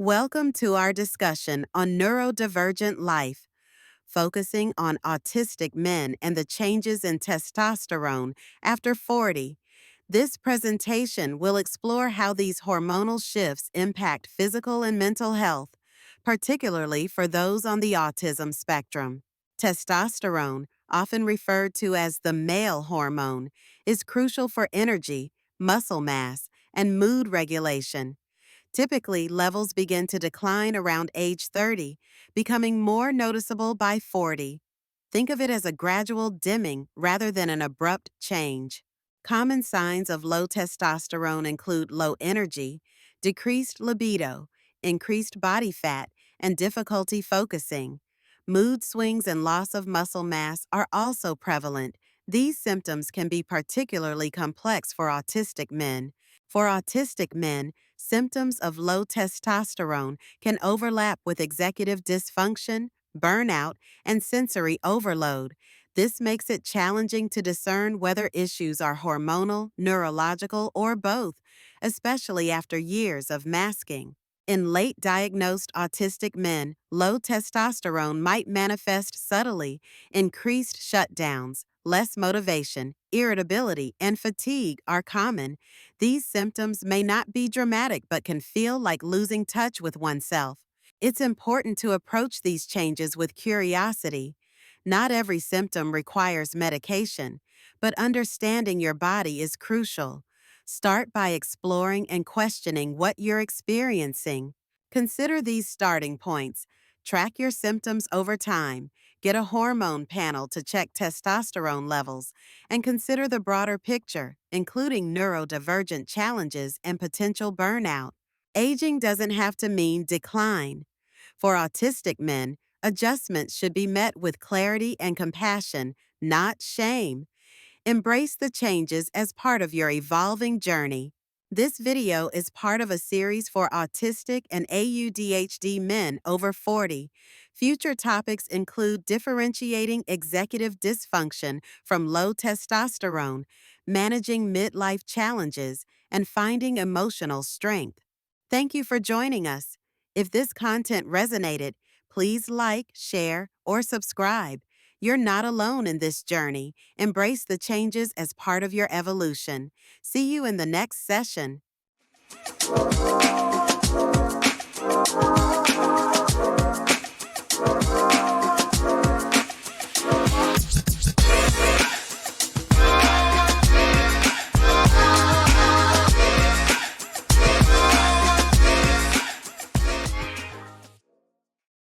Welcome to our discussion on neurodivergent life, focusing on autistic men and the changes in testosterone after 40. This presentation will explore how these hormonal shifts impact physical and mental health, particularly for those on the autism spectrum. Testosterone, often referred to as the male hormone, is crucial for energy, muscle mass, and mood regulation. Typically, levels begin to decline around age 30, becoming more noticeable by 40. Think of it as a gradual dimming rather than an abrupt change. Common signs of low testosterone include low energy, decreased libido, increased body fat, and difficulty focusing. Mood swings and loss of muscle mass are also prevalent. These symptoms can be particularly complex for autistic men. For autistic men, symptoms of low testosterone can overlap with executive dysfunction, burnout, and sensory overload. This makes it challenging to discern whether issues are hormonal, neurological, or both, especially after years of masking. In late diagnosed autistic men, low testosterone might manifest subtly. Increased shutdowns, less motivation, irritability, and fatigue are common. These symptoms may not be dramatic but can feel like losing touch with oneself. It's important to approach these changes with curiosity. Not every symptom requires medication, but understanding your body is crucial. Start by exploring and questioning what you're experiencing. Consider these starting points. Track your symptoms over time. Get a hormone panel to check testosterone levels, and consider the broader picture, including neurodivergent challenges and potential burnout. Aging doesn't have to mean decline. For autistic men, adjustments should be met with clarity and compassion, not shame. Embrace the changes as part of your evolving journey. This video is part of a series for autistic and AuDhd men over 40. Future topics include differentiating executive dysfunction from low testosterone, managing midlife challenges, and finding emotional strength. Thank you for joining us. If this content resonated, please like, share, or subscribe. You're not alone in this journey. Embrace the changes as part of your evolution. See you in the next session.